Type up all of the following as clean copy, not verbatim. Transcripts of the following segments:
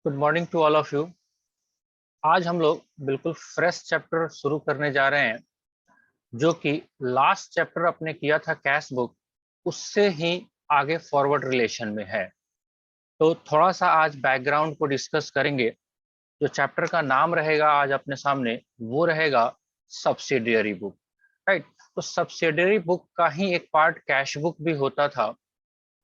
Good morning to all of you. आज हम लोग बिल्कुल फ्रेश चैप्टर शुरू करने जा रहे हैं, जो कि लास्ट चैप्टर अपने किया था कैश बुक, उससे ही आगे फॉरवर्ड रिलेशन में है। तो थोड़ा सा आज बैकग्राउंड को डिस्कस करेंगे। जो चैप्टर का नाम रहेगा आज अपने सामने वो रहेगा सब्सिडियरी बुक, राइट। तो सब्सिडियरी बुक का ही एक पार्ट कैश बुक भी होता था।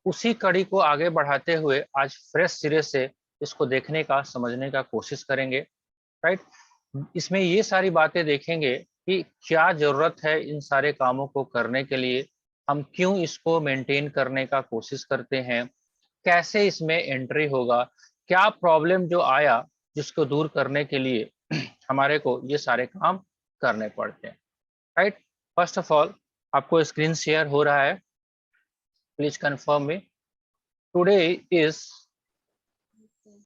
उसी कड़ी को आगे बढ़ाते हुए आज फ्रेश सिरे से इसको देखने का समझने का कोशिश करेंगे, राइट। इसमें ये सारी बातें देखेंगे कि क्या जरूरत है इन सारे कामों को करने के लिए, हम क्यों इसको मेंटेन करने का कोशिश करते हैं, कैसे इसमें एंट्री होगा, क्या प्रॉब्लम जो आया जिसको दूर करने के लिए हमारे को ये सारे काम करने पड़ते हैं, राइट। फर्स्ट ऑफ ऑल, आपको स्क्रीन शेयर हो रहा है, please confirm me. Today is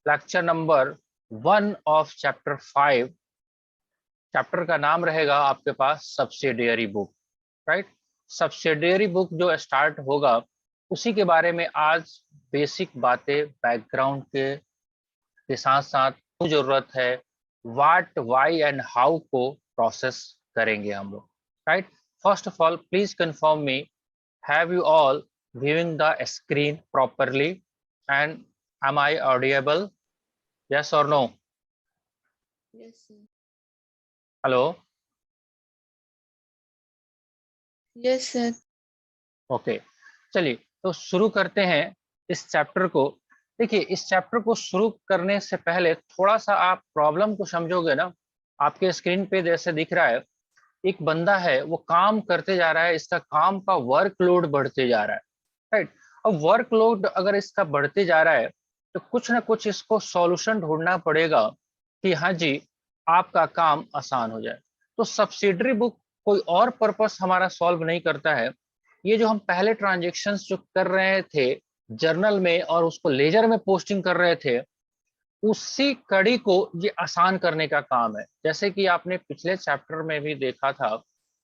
lecture number 1 of chapter 5। Chapter का नाम रहेगा आपके पास subsidiary book, right. Subsidiary book जो स्टार्ट होगा उसी के बारे में आज बेसिक बातें बैकग्राउंड के साथ साथ क्यों जरूरत है, व्हाट व्हाई एंड हाउ को प्रोसेस करेंगे हम लोग, right. First of all please confirm me, have you all viewing the screen properly and am I audible? Yes or no? Yes, sir. Hello? Yes, sir. Okay, चलिए तो शुरू करते हैं इस चैप्टर को। देखिए, इस चैप्टर को शुरू करने से पहले थोड़ा सा आप प्रॉब्लम को समझोगे ना। आपके स्क्रीन पे जैसे दिख रहा है, एक बंदा है वो काम करते जा रहा है, इसका काम का वर्कलोड बढ़ते जा रहा है, राइट। अब वर्कलोड अगर इसका बढ़ते जा रहा है तो कुछ ना कुछ इसको सॉल्यूशन ढूंढना पड़ेगा कि हाँ जी आपका काम आसान हो जाए। तो सब्सिडरी बुक कोई और पर्पस हमारा सॉल्व नहीं करता है। ये जो हम पहले ट्रांजेक्शन्स जो कर रहे थे जर्नल में और उसको लेजर में पोस्टिंग कर रहे थे, उसी कड़ी को ये आसान करने का काम है। जैसे कि आपने पिछले चैप्टर में भी देखा था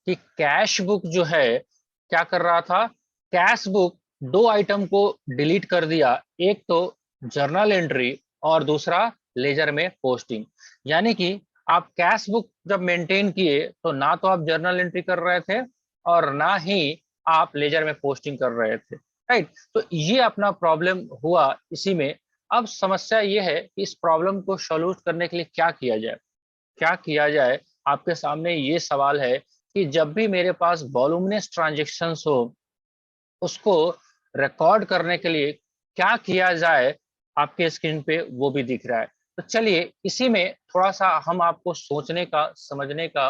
कि कैश बुक जो है क्या कर रहा था, कैश बुक दो आइटम को डिलीट कर दिया, एक तो जर्नल एंट्री और दूसरा लेजर में पोस्टिंग। यानी कि आप कैश बुक जब मेंटेन किए तो ना तो आप जर्नल एंट्री कर रहे थे और ना ही आप लेजर में पोस्टिंग कर रहे थे, राइट। तो ये अपना प्रॉब्लम हुआ इसी में। अब समस्या ये है कि इस प्रॉब्लम को सॉल्व करने के लिए क्या किया जाए, क्या किया जाए। आपके सामने ये सवाल है कि जब भी मेरे पास वॉल्यूमिनस ट्रांजैक्शंस हो उसको रिकॉर्ड करने के लिए क्या किया जाए, आपके स्क्रीन पे वो भी दिख रहा है। तो चलिए इसी में थोड़ा सा हम आपको सोचने का समझने का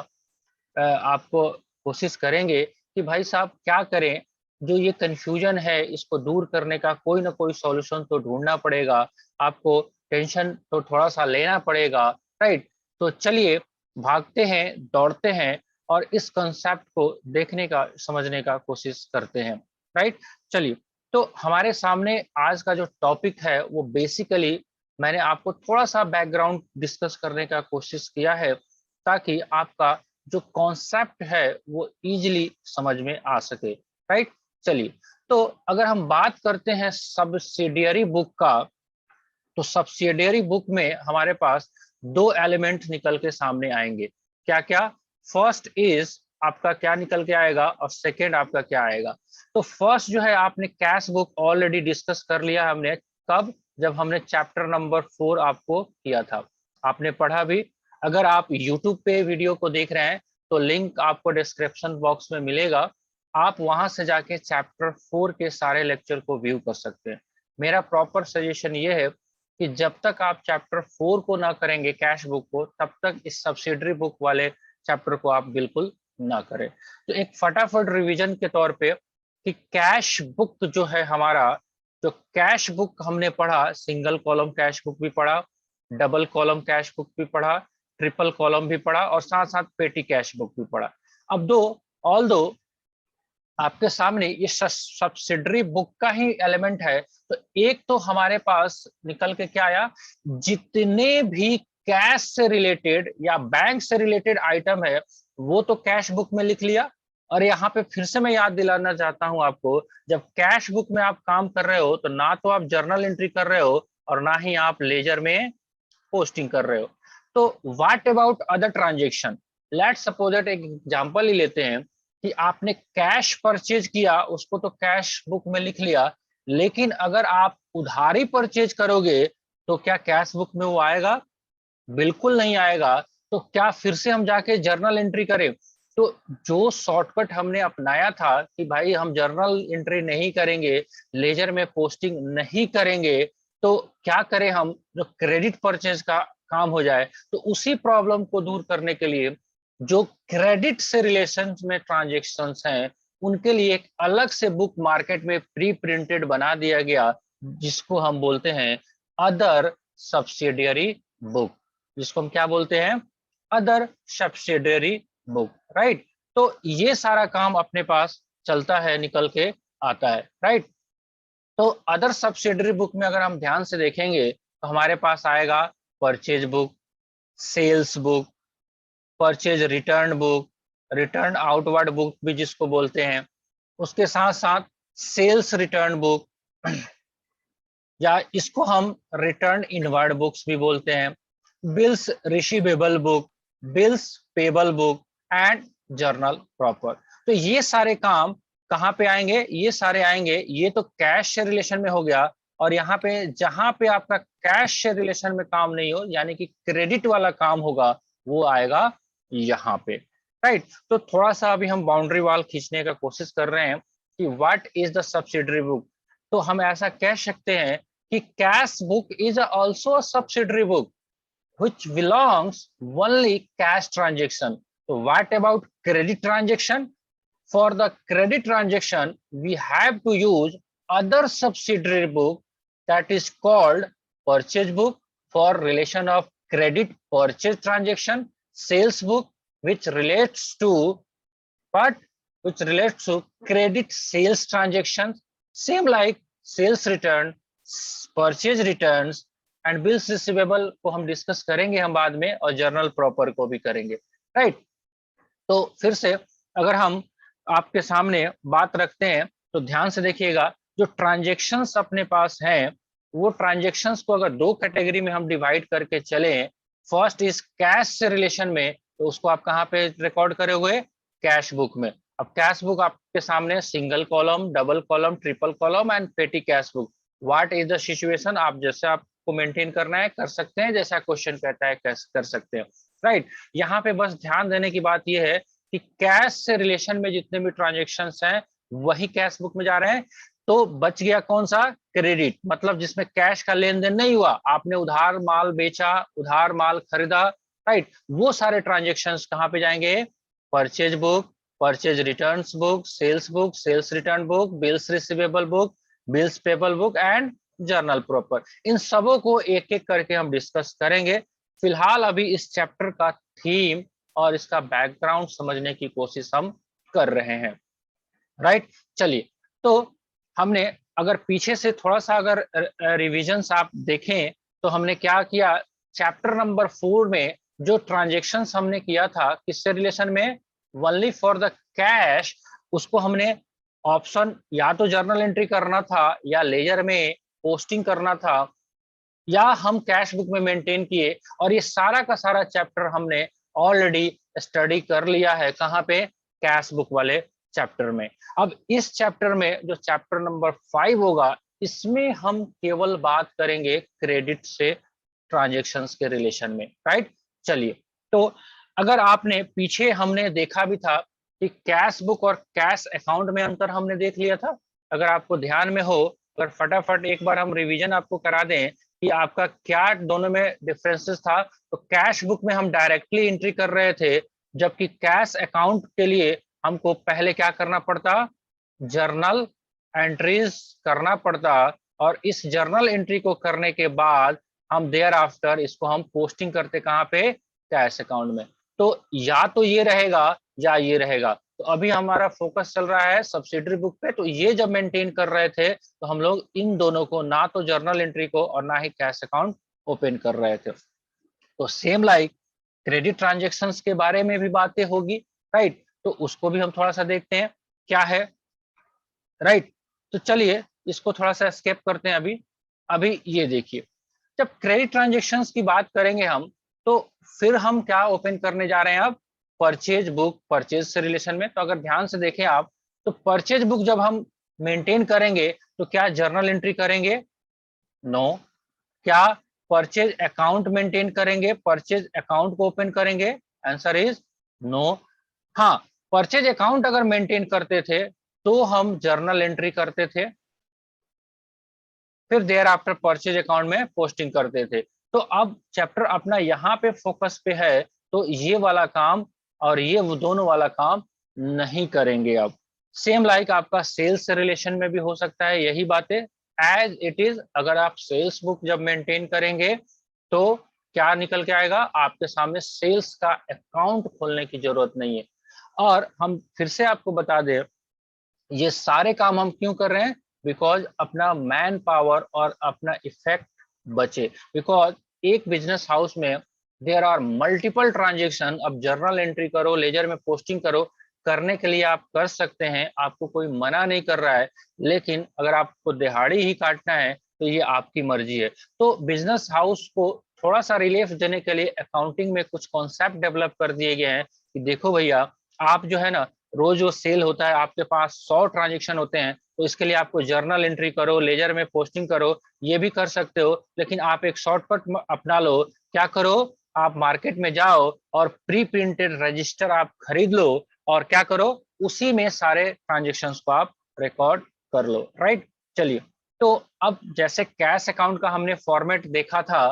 आपको कोशिश करेंगे कि भाई साहब क्या करें। जो ये कंफ्यूजन है इसको दूर करने का कोई ना कोई सॉल्यूशन तो ढूंढना पड़ेगा, आपको टेंशन तो थोड़ा सा लेना पड़ेगा, राइट। तो चलिए भागते हैं, दौड़ते हैं और इस कंसेप्ट को देखने का समझने का कोशिश करते हैं, राइट। चलिए, तो हमारे सामने आज का जो टॉपिक है वो बेसिकली मैंने आपको थोड़ा सा बैकग्राउंड डिस्कस करने का कोशिश किया है ताकि आपका जो कॉन्सेप्ट है वो इजीली समझ में आ सके, राइट। चलिए, तो अगर हम बात करते हैं सब्सिडियरी बुक का, तो सब्सिडियरी बुक में हमारे पास दो एलिमेंट निकल के सामने आएंगे। क्या क्या? फर्स्ट इज आपका क्या निकल के आएगा और सेकेंड आपका क्या आएगा। तो फर्स्ट जो है आपने कैश बुक ऑलरेडी डिस्कस कर लिया हमने, कब? जब हमने चैप्टर नंबर 4 आपको किया था, आपने पढ़ा भी। अगर आप यूट्यूब पे वीडियो को देख रहे हैं तो लिंक आपको डिस्क्रिप्शन बॉक्स में मिलेगा, आप वहां से जाके चैप्टर 4 के सारे लेक्चर को व्यू कर सकते हैं। मेरा प्रॉपर सजेशन ये है कि जब तक आप चैप्टर 4 को ना करेंगे कैश बुक को, तब तक इस सब्सिडरी बुक वाले चैप्टर को आप बिल्कुल ना करें। तो एक फटाफट रिवीजन के तौर पे कि कैश बुक जो है हमारा, जो कैश बुक हमने पढ़ा, सिंगल कॉलम कैश बुक भी पढ़ा, डबल कॉलम कैश बुक भी पढ़ा, ट्रिपल कॉलम भी पढ़ा और साथ साथ पेटी कैश बुक भी पढ़ा। अब दो ऑल दो आपके सामने ये सब्सिडरी बुक का ही एलिमेंट है, तो एक तो हमारे पास निकल के क्या आया, जितने भी कैश से रिलेटेड या बैंक से रिलेटेड आइटम है वो तो कैश बुक में लिख लिया। और यहाँ पे फिर से मैं याद दिलाना चाहता हूं आपको, जब कैश बुक में आप काम कर रहे हो तो ना तो आप जर्नल एंट्री कर रहे हो और ना ही आप लेजर में पोस्टिंग कर रहे हो। तो what about other transaction? Let's suppose that एक एग्जांपल ही लेते हैं कि आपने कैश परचेज किया, उसको तो कैश बुक में लिख लिया, लेकिन अगर आप उधारी परचेज करोगे तो क्या कैश बुक में वो आएगा? बिल्कुल नहीं आएगा। तो क्या फिर से हम जाके जर्नल एंट्री करें? तो जो शॉर्टकट हमने अपनाया था कि भाई हम जर्नल एंट्री नहीं करेंगे, लेजर में पोस्टिंग नहीं करेंगे, तो क्या करें हम, जो क्रेडिट परचेज का काम हो जाए। तो उसी प्रॉब्लम को दूर करने के लिए जो क्रेडिट से रिलेशन में ट्रांजेक्शन्स हैं, उनके लिए एक अलग से बुक मार्केट में प्री प्रिंटेड बना दिया गया, जिसको हम बोलते हैं अदर सब्सिडियरी बुक, जिसको हम क्या बोलते हैं? Other subsidiary book, right. तो ये सारा काम अपने पास चलता है, निकल के आता है, राइट। तो अदर सब्सिडियरी बुक में अगर हम ध्यान से देखेंगे तो हमारे पास आएगा purchase book, sales book, purchase return book, return outward book भी जिसको बोलते हैं, उसके साथ साथ सेल्स रिटर्न बुक, या इसको हम रिटर्न इनवर्ड बुक्स भी बोलते हैं, bills receivable book, bills payable book and journal proper. तो ये सारे काम कहाँ पे आएंगे? ये सारे आएंगे, ये तो कैश से रिलेशन में हो गया, और यहाँ पे जहां पे आपका कैश से रिलेशन में काम नहीं हो, यानी कि क्रेडिट वाला काम होगा, वो आएगा यहाँ पे, राइट। तो थोड़ा सा अभी हम बाउंड्री वॉल खींचने का कोशिश कर रहे हैं कि what is the subsidiary book. तो हम ऐसा कह सकते हैं कि cash book is also a subsidiary book which belongs only cash transaction. So what about credit transaction? For the credit transaction, we have to use other subsidiary book that is called purchase book for relation of credit purchase transaction, sales book which relates to but which relates to credit sales transactions, same like sales return, purchase returns and bills receivable को हम discuss करेंगे हम बाद में, और journal proper को भी करेंगे, राइट। तो फिर से अगर हम आपके सामने बात रखते हैं तो ध्यान से देखिएगा, जो ट्रांजेक्शन्स अपने पास हैं, वो ट्रांजेक्शन्स को अगर दो कैटेगरी में हम डिवाइड करके चले, फर्स्ट इज कैश से रिलेशन में, तो उसको आप कहाँ पे रिकॉर्ड करोगे? कैश बुक में। अब कैश बुक आपके सामने single column, double column, triple column and पेटी cash book. What is the situation? आप जैसे आपको मेंटेन करना है कर सकते हैं, जैसा क्वेश्चन कहता है कर सकते हैं, राइट। यहाँ पे बस ध्यान देने की बात यह है कि कैश से रिलेशन में जितने भी ट्रांजेक्शन्स हैं वही कैश बुक में जा रहे हैं। तो बच गया कौन सा? क्रेडिट, मतलब जिसमें कैश का लेन देन नहीं हुआ, आपने उधार माल बेचा, उधार माल खरीदा, राइट। वो सारे ट्रांजेक्शन्स कहाँ पे जाएंगे? Purchase book, purchase returns book, sales return book, bills receivable book, bills payable book and journal proper. इन सबों को एक एक करके हम डिस्कस करेंगे। फिलहाल अभी इस चैप्टर का थीम और इसका बैकग्राउंड समझने की कोशिश हम कर रहे हैं, राइट। चलिए, तो हमने अगर पीछे से थोड़ा सा अगर रिविजन्स आप देखें तो हमने क्या किया, चैप्टर नंबर 4 में जो ट्रांजेक्शन्स हमने किया था किससे रिलेशन में? Only for the cash. उसको हमने ऑप्शन या तो जर्नल एंट्री करना था, या लेजर में पोस्टिंग करना था, या हम कैश बुक में मेंटेन किए। और ये सारा का सारा चैप्टर हमने ऑलरेडी स्टडी कर लिया है, कहाँ पे? कैश बुक वाले चैप्टर में। अब इस चैप्टर में जो चैप्टर नंबर 5 होगा, इसमें हम केवल बात करेंगे क्रेडिट से ट्रांजेक्शन्स के रिलेशन में, राइट। चलिए, तो अगर आपने पीछे हमने देखा भी था कि कैश बुक और कैश अकाउंट में अंतर हमने देख लिया था। अगर आपको ध्यान में हो, अगर फटाफट एक बार हम रिवीजन आपको करा दें कि आपका क्या दोनों में डिफरेंसेस था। तो कैश बुक में हम डायरेक्टली एंट्री कर रहे थे, जबकि कैश अकाउंट के लिए हमको पहले क्या करना पड़ता? जर्नल एंट्रीज करना पड़ता, और इस जर्नल एंट्री को करने के बाद हम देयर आफ्टर इसको हम पोस्टिंग करते कहाँ पे? कैश अकाउंट में। तो या तो ये रहेगा या ये रहेगा। तो अभी हमारा फोकस चल रहा है सब्सिडरी बुक पे। तो ये जब मेंटेन कर रहे थे तो हम लोग इन दोनों को, ना तो जर्नल एंट्री को और ना ही कैश अकाउंट ओपन कर रहे थे। तो सेम लाइक क्रेडिट ट्रांजेक्शन्स के बारे में भी बातें होगी, राइट। तो उसको भी हम थोड़ा सा देखते हैं क्या है, राइट। तो चलिए इसको थोड़ा सा स्केप करते हैं। अभी ये देखिए, जब क्रेडिट ट्रांजेक्शन्स की बात करेंगे हम, तो फिर हम क्या ओपन करने जा रहे हैं अब, परचेज बुक, परचेज से रिलेशन में। तो अगर ध्यान से देखें आप, तो परचेज बुक जब हम मेंटेन करेंगे तो क्या जर्नल एंट्री करेंगे? नो। क्या परचेज अकाउंट मेंटेन करेंगे, परचेज अकाउंट को ओपन करेंगे? Answer is no. हाँ, परचेज अकाउंट अगर मेंटेन करते थे तो हम जर्नल एंट्री करते थे, फिर देयर आफ्टर परचेज अकाउंट में पोस्टिंग करते थे। तो अब चैप्टर अपना यहाँ पे फोकस पे है, तो ये वाला काम और ये वो दोनों वाला काम नहीं करेंगे अब। सेम लाइक आपका सेल्स से रिलेशन में भी हो सकता है यही बातें एज इट इज। अगर आप सेल्स बुक जब मेंटेन करेंगे तो क्या निकल के आएगा, आपके सामने सेल्स का अकाउंट खोलने की जरूरत नहीं है। और हम फिर से आपको बता दें, ये सारे काम हम क्यों कर रहे हैं? बिकॉज अपना मैन पावर और अपना इफेक्ट बचे। बिकॉज एक बिजनेस हाउस में देयर आर मल्टीपल ट्रांजेक्शन। अब जर्नल एंट्री करो, लेजर में पोस्टिंग करो, करने के लिए आप कर सकते हैं, आपको कोई मना नहीं कर रहा है। लेकिन अगर आपको दिहाड़ी ही काटना है तो ये आपकी मर्जी है। तो बिजनेस हाउस को थोड़ा सा रिलीफ देने के लिए अकाउंटिंग में कुछ कॉन्सेप्ट डेवलप कर दिए गए हैं कि देखो भैया, आप जो है ना, रोज जो सेल होता है आपके पास 100 ट्रांजेक्शन होते हैं, तो इसके लिए आपको जर्नल एंट्री करो, लेजर में पोस्टिंग करो, ये भी कर सकते हो। लेकिन आप एक शॉर्टकट अपना लो, क्या करो, आप मार्केट में जाओ और प्री प्रिंटेड रजिस्टर आप खरीद लो, और क्या करो, उसी में सारे ट्रांजेक्शन्स को आप रिकॉर्ड कर लो। राइट, चलिए। तो अब जैसे कैश अकाउंट का हमने फॉर्मेट देखा था,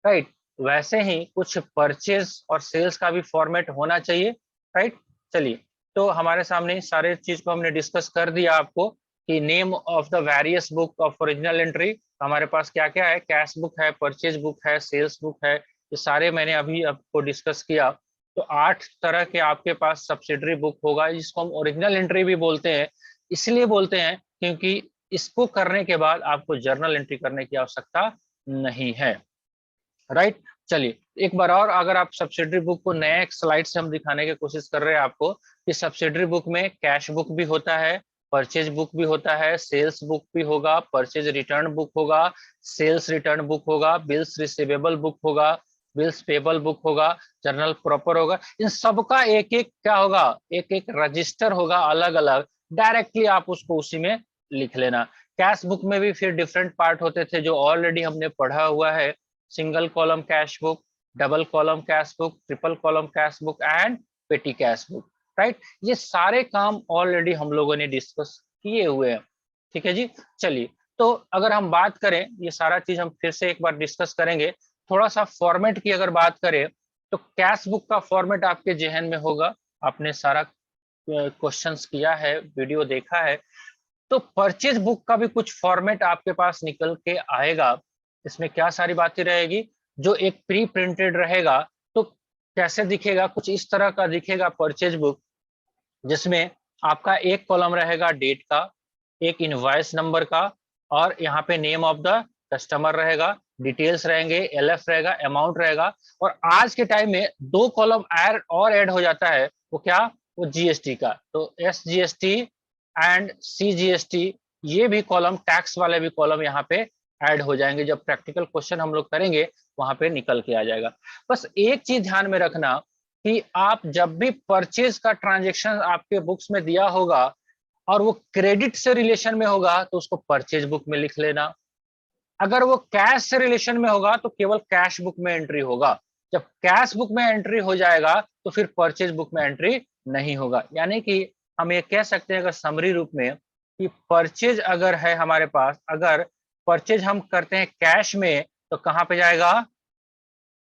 राइट, वैसे ही कुछ परचेज और सेल्स का भी फॉर्मेट होना चाहिए। राइट, चलिए। तो हमारे सामने सारे चीज को हमने डिस्कस कर दिया आपको कि name of the various book of original entry हमारे पास क्या क्या है, कैश बुक है, परचेज बुक है, सेल्स बुक है, ये सारे मैंने अभी आपको डिस्कस किया। तो 8 तरह के आपके पास सब्सिडरी बुक होगा, जिसको हम ओरिजिनल एंट्री भी बोलते हैं। इसलिए बोलते हैं क्योंकि इसको करने के बाद आपको जर्नल एंट्री करने की आवश्यकता नहीं है। राइट, चलिए एक बार और अगर आप सब्सिडरी बुक को नए एक स्लाइड से हम दिखाने की कोशिश कर रहे हैं आपको कि सब्सिडरी बुक में कैश बुक भी होता है, परचेज बुक भी होता है, सेल्स बुक भी होगा, परचेज रिटर्न बुक होगा, सेल्स रिटर्न बुक होगा, बिल्स रिसीवेबल बुक होगा, बिल्स पेबल बुक होगा, जर्नल प्रॉपर होगा। इन सबका एक एक क्या होगा, एक एक रजिस्टर होगा अलग अलग। डायरेक्टली आप उसको उसी में लिख लेना। कैश बुक में भी फिर डिफरेंट पार्ट होते थे जो ऑलरेडी हमने पढ़ा हुआ है, single column cash book, double column cash book, triple column cash book and पेटी कैश बुक। राइट, ये सारे काम ऑलरेडी हम लोगों ने डिस्कस किए हुए हैं। ठीक है जी, चलिए। तो अगर हम बात करें, ये सारा चीज हम फिर से एक बार डिस्कस करेंगे। थोड़ा सा फॉर्मेट की अगर बात करें तो कैश बुक का फॉर्मेट आपके जहन में होगा, आपने सारा क्वेश्चंस किया है, वीडियो देखा है। तो परचेज बुक का भी कुछ फॉर्मेट आपके पास निकल के आएगा। इसमें क्या सारी बातें रहेगी, जो एक प्री प्रिंटेड रहेगा। तो कैसे दिखेगा, कुछ इस तरह का दिखेगा परचेज बुक, जिसमें आपका एक कॉलम रहेगा डेट का, एक इनवॉइस नंबर का, और यहाँ पे नेम ऑफ द कस्टमर रहेगा, डिटेल्स रहेंगे, एलएफ रहेगा, अमाउंट रहेगा। और आज के टाइम में 2 कॉलम और ऐड हो जाता है, वो क्या, वो जीएसटी का। तो एसजीएसटी एंड सीजीएसटी, ये भी कॉलम, टैक्स वाले भी कॉलम यहाँ पे ऐड हो जाएंगे। जब प्रैक्टिकल क्वेश्चन हम लोग करेंगे वहां पे निकल के आ जाएगा। बस एक चीज ध्यान में रखना कि आप जब भी परचेज का ट्रांजेक्शन आपके बुक्स में दिया होगा और वो क्रेडिट से रिलेशन में होगा तो उसको परचेज बुक में लिख लेना। अगर वो कैश से रिलेशन में होगा तो केवल कैश बुक में एंट्री होगा। जब कैश बुक में एंट्री हो जाएगा तो फिर परचेज बुक में एंट्री नहीं होगा। यानी कि हम ये कह सकते हैं अगर समरी रूप में कि परचेज अगर है हमारे पास, अगर परचेज हम करते हैं कैश में तो कहां पे जाएगा,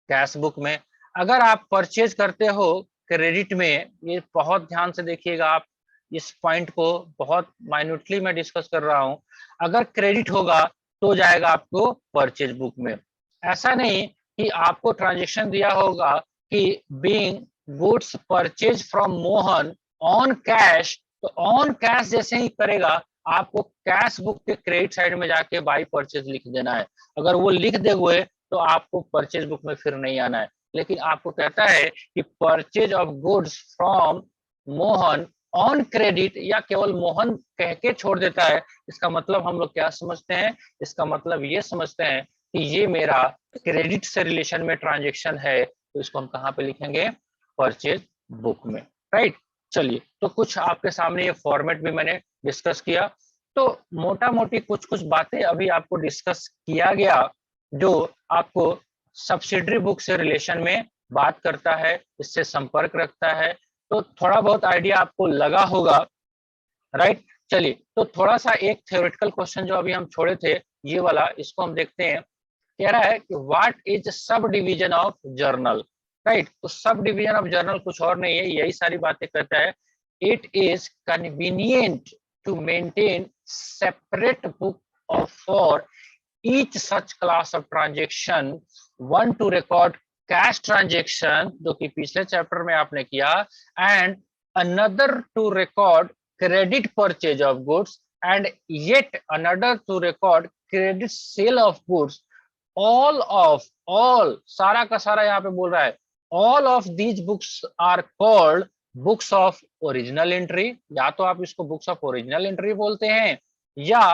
कैश बुक में। अगर आप परचेज करते हो क्रेडिट में, ये बहुत ध्यान से देखिएगा आप, इस पॉइंट को बहुत माइन्यूटली मैं डिस्कस कर रहा हूं। अगर क्रेडिट होगा तो जाएगा आपको परचेज बुक में। ऐसा नहीं कि आपको ट्रांजेक्शन दिया होगा कि being goods purchase from Mohan on cash, तो ऑन कैश जैसे ही करेगा आपको कैश बुक के क्रेडिट साइड में जाके बाई परचेज लिख देना है। अगर वो लिख दे हुए तो आपको परचेज बुक में फिर नहीं आना है। लेकिन आपको कहता है कि purchase of goods from Mohan on credit, या केवल मोहन कह के छोड़ देता है। इसका मतलब हम लोग क्या समझते हैं, इसका मतलब ये समझते हैं कि ये मेरा क्रेडिट से रिलेशन में ट्रांजेक्शन है, तो इसको हम कहाँ पे लिखेंगे, परचेज बुक में, राइट। चलिए, तो कुछ आपके सामने ये फॉर्मेट भी मैंने डिस्कस किया। तो मोटा मोटी कुछ कुछ बातें अभी आपको डिस्कस किया गया जो आपको सब्सिडरी बुक से रिलेशन में बात करता है, इससे संपर्क रखता है। तो थोड़ा बहुत आइडिया आपको लगा होगा, राइट। चलिए, तो थोड़ा सा एक थ्योरेटिकल क्वेश्चन जो अभी हम छोड़े थे, ये वाला, इसको हम देखते हैं। कह रहा है कि what is sub division of journal, right. तो सब डिवीजन ऑफ जर्नल कुछ और नहीं है, यही सारी बातें करता है। It is convenient to maintain separate book of for each such class of transaction, one to record cash transaction जो कि पिछले चैप्टर में आपने किया, and another to record credit purchase of goods, and yet another to record credit sale of goods. all सारा का सारा यहाँ पे बोल रहा है, all of these books are called books of original entry, या तो आप इसको books of original entry बोलते हैं, या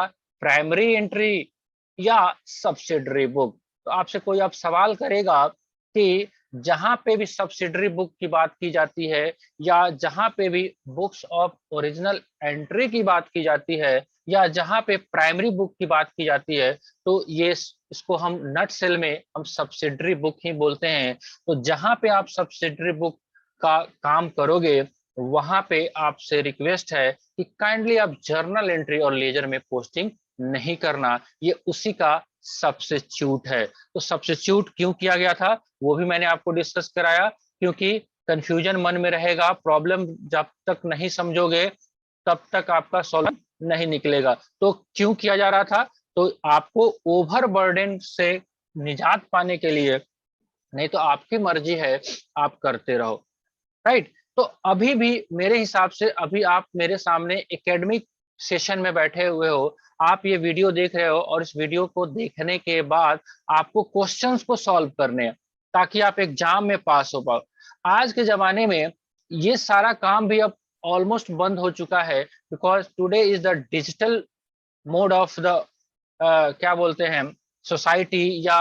प्राइमरी एंट्री, या सब्सिडरी बुक। तो आपसे कोई अब सवाल करेगा कि जहां पे भी सब्सिडरी बुक की बात की जाती है, या जहां पे भी बुक्स ऑफ ओरिजिनल एंट्री की बात की जाती है, या जहां पे प्राइमरी बुक की बात की जाती है, तो ये इसको हम नट सेल में हम सब्सिडरी बुक ही बोलते हैं। तो जहां पे आप सब्सिडरी बुक का काम करोगे, वहां पे आपसे रिक्वेस्ट है कि काइंडली आप जर्नल एंट्री और लेजर में पोस्टिंग नहीं करना, ये उसी का सब्स्टिट्यूट है। तो सब्स्टिट्यूट क्यों किया गया था वो भी मैंने आपको डिस्कस कराया, क्योंकि कंफ्यूजन मन में रहेगा, प्रॉब्लम जब तक नहीं समझोगे तब तक आपका सॉल्यूशन नहीं निकलेगा। तो क्यों किया जा रहा था, तो आपको ओवरबर्डन से निजात पाने के लिए, नहीं तो आपकी मर्जी है, आप करते रहो, राइट। तो अभी भी मेरे हिसाब से अभी आप मेरे सामने एकेडमिक सेशन में बैठे हुए हो, आप ये वीडियो देख रहे हो, और इस वीडियो को देखने के बाद आपको क्वेश्चंस को सॉल्व करने हैं, ताकि आप एग्जाम में पास हो पाओ। आज के जमाने में ये सारा काम भी अब ऑलमोस्ट बंद हो चुका है, because today is the digital mode of the क्या बोलते हैं, सोसाइटी या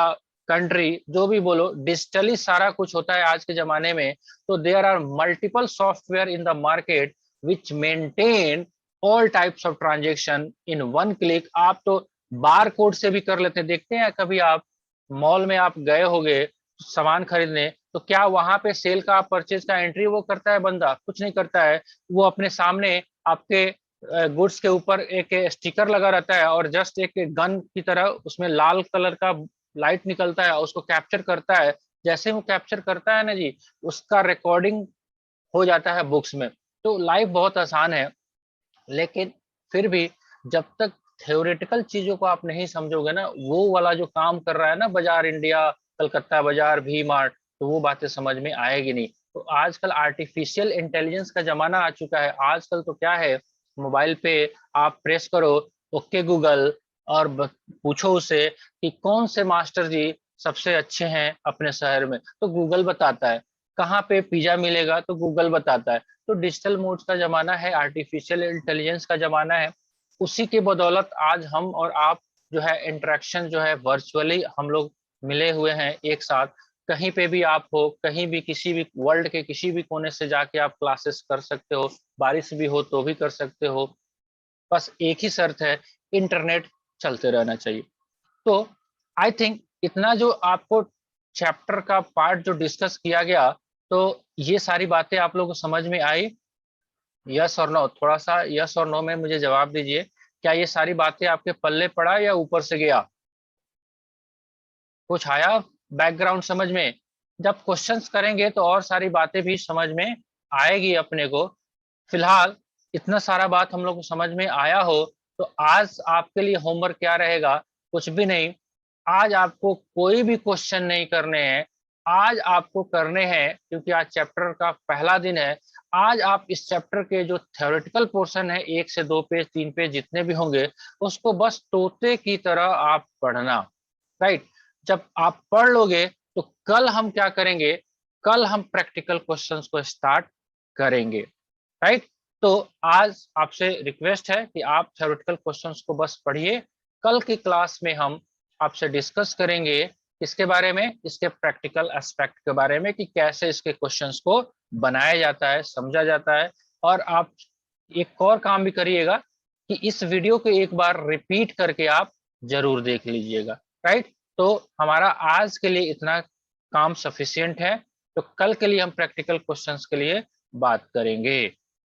कंट्री, जो भी बोलो, डिजिटली सारा कुछ होता है आज के जमाने में। तो there are multiple software in the market which maintain all types of transaction in one click. आप तो बार कोड से भी कर लेते हैं, देखते हैं कभी आप मॉल में आप गए होगे सामान खरीदने, तो क्या वहां पे सेल का परचेज का एंट्री वो करता है बंदा? कुछ नहीं करता है। वो अपने सामने आपके गुड्स के ऊपर एक स्टिकर लगा रहता है, और जस्ट एक गन की तरह उसमें लाल कलर का लाइट निकलता है, उसको कैप्चर करता है। जैसे वो कैप्चर करता है ना जी, उसका रिकॉर्डिंग हो जाता है बुक्स में। तो लाइफ बहुत आसान है, लेकिन फिर भी जब तक थ्योरेटिकल चीजों को आप नहीं समझोगे ना, वो वाला जो काम कर रहा है ना बाजार इंडिया, कलकत्ता बाजार, वी मार्ट, तो वो बातें समझ में आएगी नहीं। तो आजकल आर्टिफिशियल इंटेलिजेंस का जमाना आ चुका है। आजकल तो क्या है, मोबाइल पे आप प्रेस करो ओके गूगल, और पूछो उसे कि कौन से मास्टर जी सबसे अच्छे हैं अपने शहर में, तो गूगल बताता है। कहाँ पे पिज्जा मिलेगा, तो गूगल बताता है। तो डिजिटल मोड का जमाना है, आर्टिफिशियल इंटेलिजेंस का जमाना है। उसी के बदौलत आज हम और आप जो है इंटरेक्शन जो है वर्चुअली हम लोग मिले हुए हैं एक साथ। कहीं पे भी आप हो, कहीं भी किसी भी वर्ल्ड के किसी भी कोने से जाके आप क्लासेस कर सकते हो, बारिश भी हो तो भी कर सकते हो। बस एक ही शर्त है, इंटरनेट चलते रहना चाहिए। तो आई थिंक इतना जो आपको चैप्टर का पार्ट जो डिस्कस किया गया, तो ये सारी बातें आप लोगों को समझ में आई? यस और नो, थोड़ा सा यस और नो में मुझे जवाब दीजिए। क्या ये सारी बातें आपके पल्ले पड़ा या ऊपर से गया? कुछ आया बैकग्राउंड समझ में? जब क्वेश्चंस करेंगे तो और सारी बातें भी समझ में आएगी अपने को। फिलहाल इतना सारा बात हम लोग को समझ में आया हो, तो आज आपके लिए होमवर्क क्या रहेगा? कुछ भी नहीं। आज आपको कोई भी क्वेश्चन नहीं करने हैं। आज आपको करने हैं, क्योंकि आज चैप्टर का पहला दिन है, आज आप इस चैप्टर के जो थ्योरेटिकल पोर्शन है, 1 से 2 पेज 3 पेज जितने भी होंगे, उसको बस तोते की तरह आप पढ़ना, राइट। जब आप पढ़ लोगे तो कल हम क्या करेंगे, कल हम प्रैक्टिकल क्वेश्चंस को स्टार्ट करेंगे, राइट। तो आज आपसे रिक्वेस्ट है कि आप थ्योरेटिकल क्वेश्चंस को बस पढ़िए। कल की क्लास में हम आपसे डिस्कस करेंगे इसके बारे में, इसके प्रैक्टिकल एस्पेक्ट के बारे में कि कैसे इसके क्वेश्चंस को बनाया जाता है, समझा जाता है। और आप एक और काम भी करिएगा कि इस वीडियो को एक बार रिपीट करके आप जरूर देख लीजिएगा। राइट, तो हमारा आज के लिए इतना काम सफिशिएंट है। तो कल के लिए हम प्रैक्टिकल क्वेश्चंस के लिए बात करेंगे।